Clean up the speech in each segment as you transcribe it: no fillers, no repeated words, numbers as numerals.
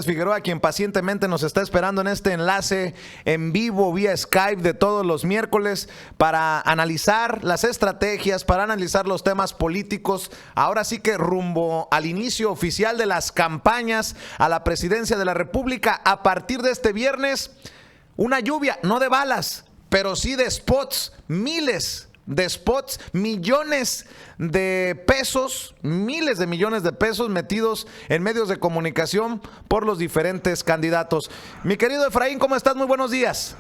Figueroa, quien pacientemente nos está esperando en este enlace en vivo vía Skype de todos los miércoles para analizar las estrategias, para analizar los temas políticos. Ahora sí que rumbo al inicio oficial de las campañas a la presidencia de la República. A partir de este viernes, una lluvia, no de balas, pero sí de spots, miles de spots, millones de pesos, miles de millones de pesos metidos en medios de comunicación por los diferentes candidatos. Mi querido Efraín, ¿cómo estás? Muy buenos días.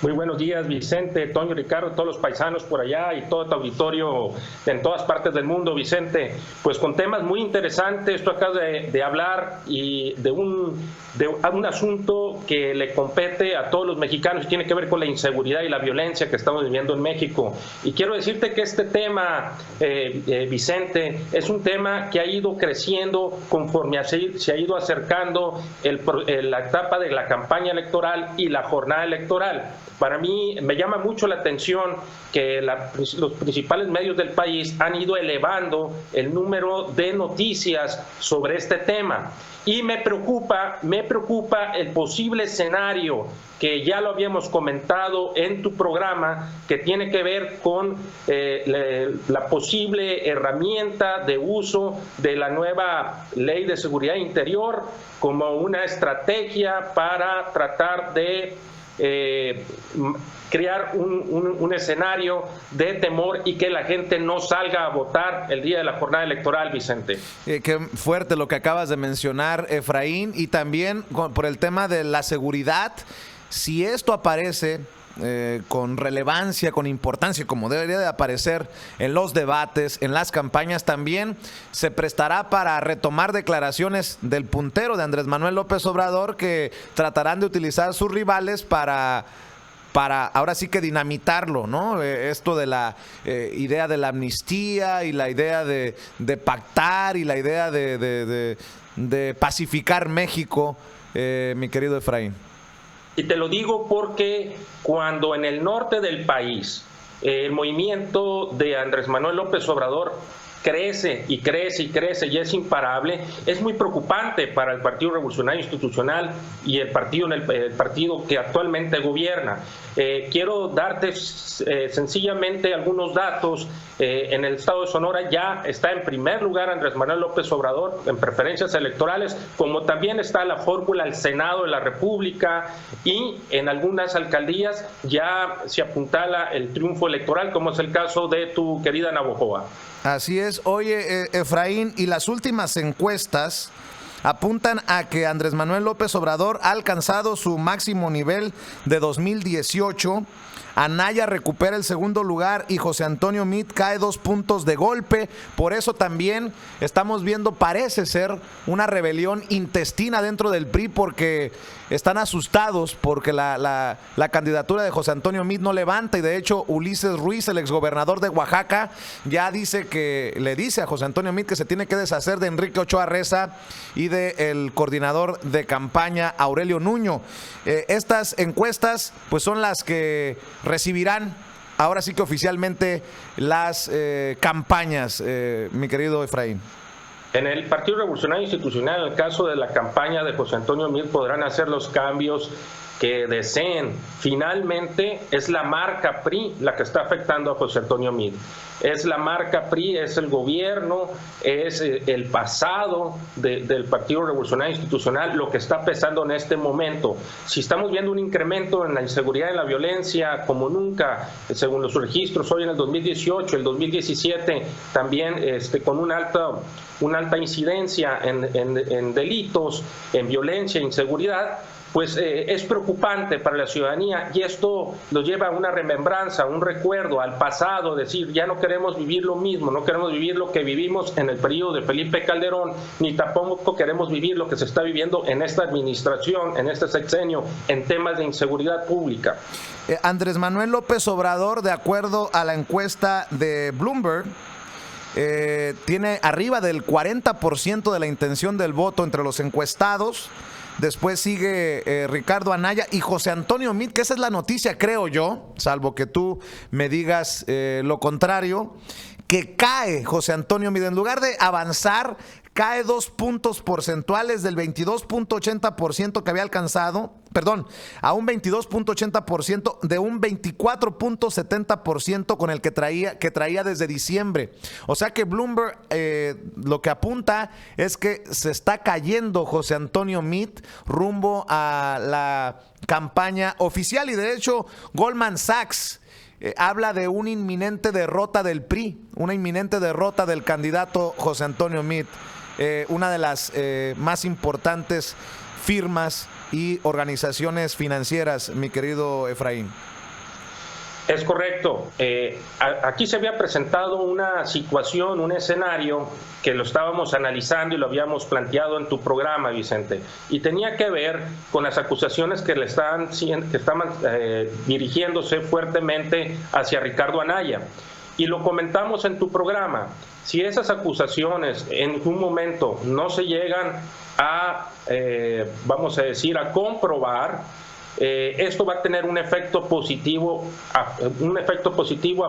Muy buenos días, Vicente, Toño, Ricardo, todos los paisanos por allá y todo tu auditorio en todas partes del mundo, Vicente. Pues con temas muy interesantes, tú acabas de hablar y de un asunto que le compete a todos los mexicanos y tiene que ver con la inseguridad y la violencia que estamos viviendo en México. Y quiero decirte que este tema, Vicente, es un tema que ha ido creciendo conforme se ha ido acercando la etapa de la campaña electoral y la jornada electoral. Para mí me llama mucho la atención que los principales medios del país han ido elevando el número de noticias sobre este tema. Y me preocupa el posible escenario que ya lo habíamos comentado en tu programa, que tiene que ver con la posible herramienta de uso de la nueva Ley de Seguridad Interior como una estrategia para tratar de crear un escenario de temor y que la gente no salga a votar el día de la jornada electoral, Vicente. Qué fuerte lo que acabas de mencionar, Efraín, y también por el tema de la seguridad. Si esto aparece con relevancia, con importancia, como debería de aparecer en los debates, en las campañas, también se prestará para retomar declaraciones del puntero de Andrés Manuel López Obrador, que tratarán de utilizar sus rivales para ahora sí que dinamitarlo, ¿no? Esto de la idea de la amnistía y la idea de pactar y la idea de pacificar México, mi querido Efraín. Y te lo digo porque cuando en el norte del país el movimiento de Andrés Manuel López Obrador crece y crece y crece y es imparable, es muy preocupante para el Partido Revolucionario Institucional y el partido que actualmente gobierna. Quiero darte sencillamente algunos datos. En el estado de Sonora ya está en primer lugar Andrés Manuel López Obrador en preferencias electorales, como también está la fórmula al Senado de la República, y en algunas alcaldías ya se apuntala el triunfo electoral, como es el caso de tu querida Navojoa. Así es. Oye, Efraín, y las últimas encuestas apuntan a que Andrés Manuel López Obrador ha alcanzado su máximo nivel de 2018. Anaya recupera el segundo lugar y José Antonio Meade cae 2 puntos de golpe. Por eso también estamos viendo, parece ser, una rebelión intestina dentro del PRI, porque están asustados porque la candidatura de José Antonio Meade no levanta, y de hecho Ulises Ruiz, el exgobernador de Oaxaca, ya le dice a José Antonio Meade que se tiene que deshacer de Enrique Ochoa Reza y del coordinador de campaña Aurelio Nuño. Estas encuestas pues son las que recibirán ahora sí que oficialmente las campañas, mi querido Efraín. En el Partido Revolucionario Institucional, en el caso de la campaña de José Antonio Meade, podrán hacer los cambios que deseen. Finalmente es la marca PRI la que está afectando a José Antonio Meade. Es la marca PRI, es el gobierno, es el pasado del Partido Revolucionario Institucional lo que está pesando en este momento. Si estamos viendo un incremento en la inseguridad y en la violencia como nunca, según los registros hoy en el 2018, el 2017, también con una alta incidencia en delitos, en violencia e inseguridad, pues es preocupante para la ciudadanía, y esto nos lleva a una remembranza, un recuerdo al pasado, decir, ya no queremos vivir lo mismo, no queremos vivir lo que vivimos en el periodo de Felipe Calderón, ni tampoco queremos vivir lo que se está viviendo en esta administración, en este sexenio, en temas de inseguridad pública. Andrés Manuel López Obrador, de acuerdo a la encuesta de Bloomberg, tiene arriba del 40% de la intención del voto entre los encuestados. Después sigue Ricardo Anaya y José Antonio Meade, que esa es la noticia, creo yo, salvo que tú me digas lo contrario, que cae José Antonio Meade. En lugar de avanzar, cae 2 puntos porcentuales del 22.80% que había alcanzado, a un 22.80% de un 24.70% con el que traía desde diciembre. O sea que Bloomberg lo que apunta es que se está cayendo José Antonio Meade rumbo a la campaña oficial, y de hecho Goldman Sachs habla de una inminente derrota del PRI, una inminente derrota del candidato José Antonio Meade, una de las más importantes firmas y organizaciones financieras, mi querido Efraín. Es correcto. Aquí se había presentado una situación, un escenario que lo estábamos analizando y lo habíamos planteado en tu programa, Vicente, y tenía que ver con las acusaciones que estaban dirigiéndose fuertemente hacia Ricardo Anaya. Y lo comentamos en tu programa. Si esas acusaciones en un momento no se llegan a, vamos a decir, a comprobar, esto va a tener un efecto positivo a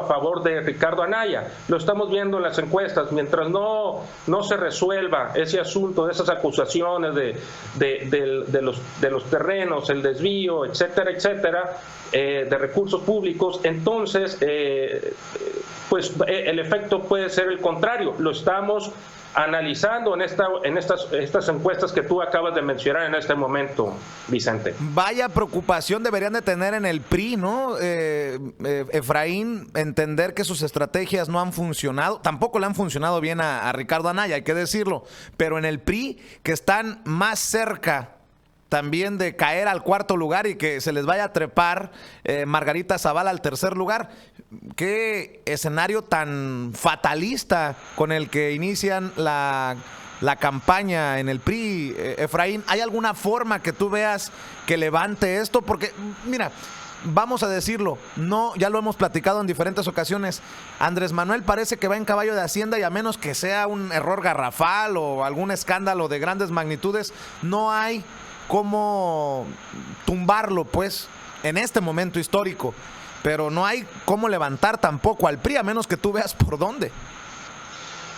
favor de Ricardo Anaya. Lo estamos viendo en las encuestas. Mientras no se resuelva ese asunto de esas acusaciones de los terrenos, el desvío, etcétera, de recursos públicos, entonces pues el efecto puede ser el contrario. Lo estamos analizando en estas encuestas que tú acabas de mencionar en este momento, Vicente. Vaya preocupación deberían de tener en el PRI, ¿no? Efraín, entender que sus estrategias no han funcionado, tampoco le han funcionado bien a Ricardo Anaya, hay que decirlo, pero en el PRI, que están más cerca también de caer al cuarto lugar y que se les vaya a trepar Margarita Zavala al tercer lugar. Qué escenario tan fatalista con el que inician la campaña en el PRI, Efraín. ¿Hay alguna forma que tú veas que levante esto? Porque, mira, vamos a decirlo, no, ya lo hemos platicado en diferentes ocasiones, Andrés Manuel parece que va en caballo de Hacienda, y a menos que sea un error garrafal o algún escándalo de grandes magnitudes, no hay cómo tumbarlo, pues, en este momento histórico. Pero no hay cómo levantar tampoco al PRI, a menos que tú veas por dónde.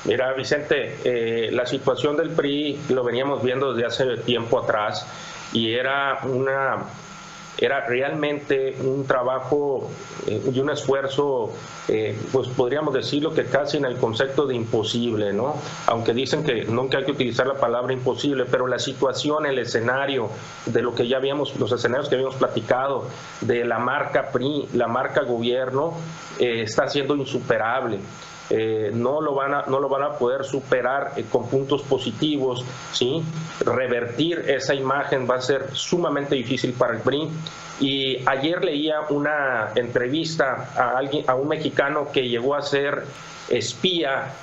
Mira, Vicente, la situación del PRI lo veníamos viendo desde hace tiempo atrás, y era realmente un trabajo y un esfuerzo, pues podríamos decirlo que casi en el concepto de imposible, ¿no? Aunque dicen que nunca hay que utilizar la palabra imposible, pero la situación, el escenario de lo que ya habíamos, los escenarios que habíamos platicado, de la marca PRI, la marca gobierno, está siendo insuperable. No lo van a poder superar con puntos positivos, ¿sí? Revertir esa imagen va a ser sumamente difícil para el PRI. Y ayer leía una entrevista a un mexicano que llegó a ser espía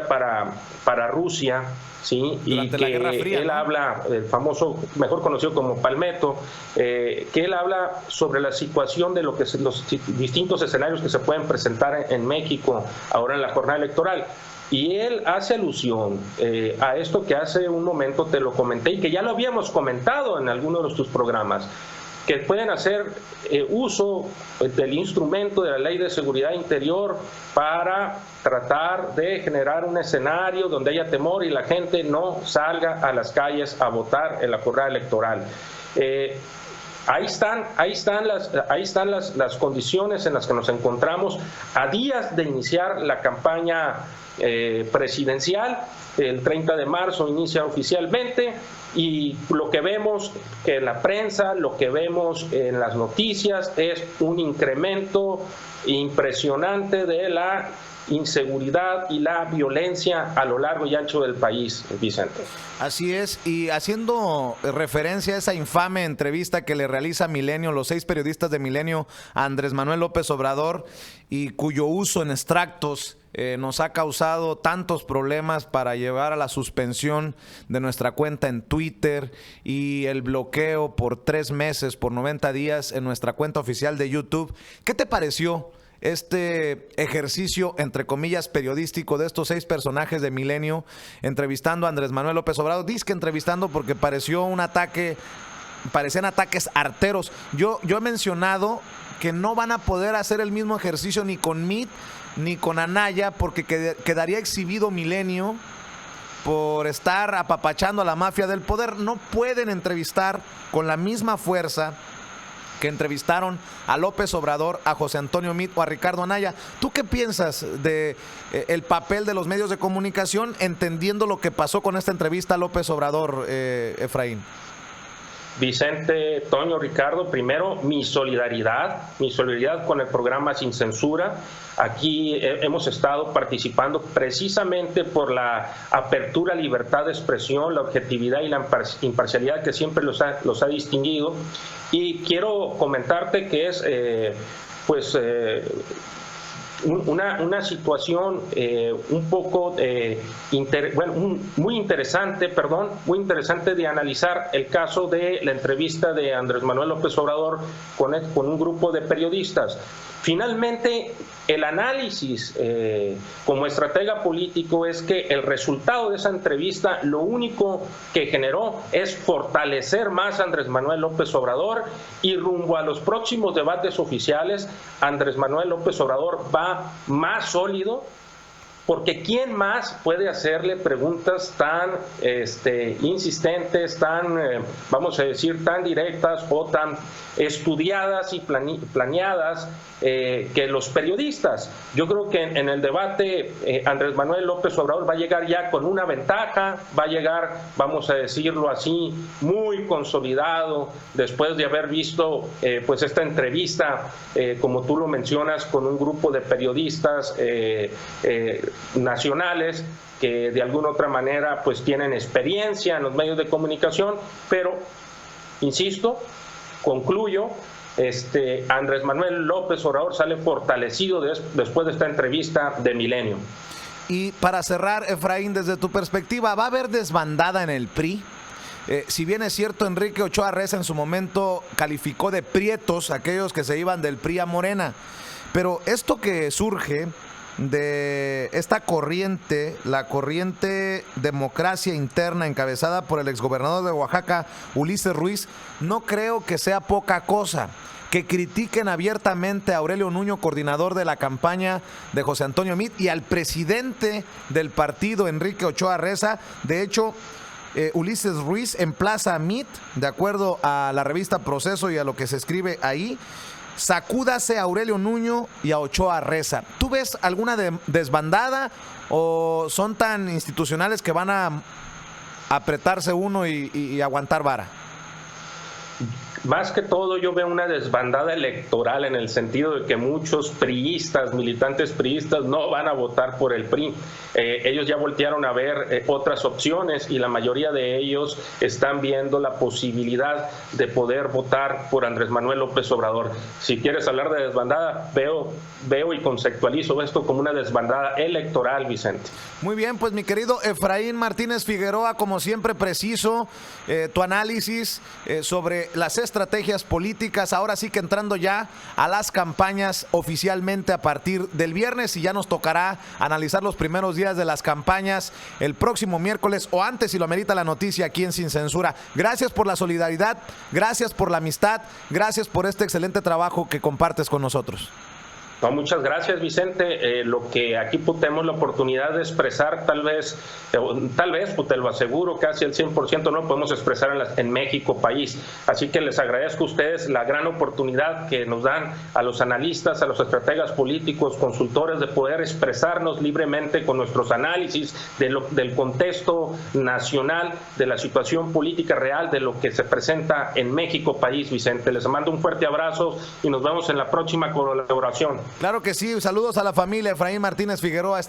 para Rusia, ¿sí? Y que la Guerra Fría, él, ¿no? Habla, el famoso, mejor conocido como Palmetto, que él habla sobre la situación de lo que los distintos escenarios que se pueden presentar en México ahora en la jornada electoral. Y él hace alusión a esto que hace un momento te lo comenté y que ya lo habíamos comentado en alguno de tus programas, que pueden hacer uso del instrumento de la Ley de Seguridad Interior para tratar de generar un escenario donde haya temor y la gente no salga a las calles a votar en la jornada electoral. Ahí están las condiciones en las que nos encontramos a días de iniciar la campaña presidencial. El 30 de marzo inicia oficialmente, y lo que vemos en la prensa, lo que vemos en las noticias es un incremento impresionante de la inseguridad y la violencia a lo largo y ancho del país, Vicente. Así es, y haciendo referencia a esa infame entrevista que le realiza Milenio, los 6 periodistas de Milenio, a Andrés Manuel López Obrador, y cuyo uso en extractos nos ha causado tantos problemas para llevar a la suspensión de nuestra cuenta en Twitter y el bloqueo por 3 meses, por 90 días en nuestra cuenta oficial de YouTube. ¿Qué te pareció este ejercicio, entre comillas, periodístico de estos 6 personajes de Milenio entrevistando a Andrés Manuel López Obrador? Disque entrevistando porque parecían ataques arteros. Yo he mencionado que no van a poder hacer el mismo ejercicio ni con Meade ni con Anaya, porque quedaría exhibido Milenio por estar apapachando a la mafia del poder, no pueden entrevistar con la misma fuerza que entrevistaron a López Obrador, a José Antonio Meade o a Ricardo Anaya. ¿Tú qué piensas de el papel de los medios de comunicación entendiendo lo que pasó con esta entrevista a López Obrador, Efraín? Vicente, Toño, Ricardo, primero mi solidaridad con el programa Sin Censura. Aquí hemos estado participando precisamente por la apertura, libertad de expresión, la objetividad y la imparcialidad que siempre los ha distinguido. Y quiero comentarte que es una situación un poco muy interesante de analizar el caso de la entrevista de Andrés Manuel López Obrador con un grupo de periodistas. Finalmente, el análisis como estratega político es que el resultado de esa entrevista lo único que generó es fortalecer más a Andrés Manuel López Obrador, y rumbo a los próximos debates oficiales Andrés Manuel López Obrador va más sólido, porque ¿quién más puede hacerle preguntas tan insistentes, tan, vamos a decir, tan directas o tan estudiadas y planeadas que los periodistas? Yo creo que en el debate Andrés Manuel López Obrador va a llegar ya con una ventaja, va a llegar, vamos a decirlo así, muy consolidado después de haber visto pues esta entrevista, como tú lo mencionas, con un grupo de periodistas nacionales que de alguna otra manera pues tienen experiencia en los medios de comunicación, pero insisto, concluyo, Andrés Manuel López Obrador sale fortalecido después de esta entrevista de Milenio. Y para cerrar, Efraín, desde tu perspectiva, ¿va a haber desbandada en el PRI? Si bien es cierto, Enrique Ochoa Reza en su momento calificó de prietos aquellos que se iban del PRI a Morena, pero esto que surge de esta corriente, la corriente Democracia Interna encabezada por el exgobernador de Oaxaca, Ulises Ruiz, no creo que sea poca cosa que critiquen abiertamente a Aurelio Nuño, coordinador de la campaña de José Antonio Meade, y al presidente del partido, Enrique Ochoa Reza. De hecho, Ulises Ruiz emplaza a Meade, de acuerdo a la revista Proceso y a lo que se escribe ahí: sacúdase a Aurelio Nuño y a Ochoa Reza. ¿Tú ves alguna desbandada o son tan institucionales que van a apretarse uno y aguantar vara? Más que todo, yo veo una desbandada electoral, en el sentido de que muchos priistas, militantes priistas, no van a votar por el PRI. Ellos ya voltearon a ver otras opciones, y la mayoría de ellos están viendo la posibilidad de poder votar por Andrés Manuel López Obrador. Si quieres hablar de desbandada, veo y conceptualizo esto como una desbandada electoral, Vicente. Muy bien, pues mi querido Efraín Martínez Figueroa, como siempre preciso tu análisis sobre las estrategias políticas, ahora sí que entrando ya a las campañas oficialmente a partir del viernes, y ya nos tocará analizar los primeros días de las campañas el próximo miércoles o antes, si lo amerita la noticia, aquí en Sin Censura. Gracias por la solidaridad, gracias por la amistad, gracias por este excelente trabajo que compartes con nosotros. No, muchas gracias, Vicente. Lo que aquí tenemos la oportunidad de expresar, tal vez, pues te lo aseguro, casi el 100% no podemos expresar en México, país. Así que les agradezco a ustedes la gran oportunidad que nos dan a los analistas, a los estrategas políticos, consultores, de poder expresarnos libremente con nuestros análisis del contexto nacional, de la situación política real, de lo que se presenta en México, país, Vicente. Les mando un fuerte abrazo y nos vemos en la próxima colaboración. Claro que sí, saludos a la familia. Efraín Martínez Figueroa.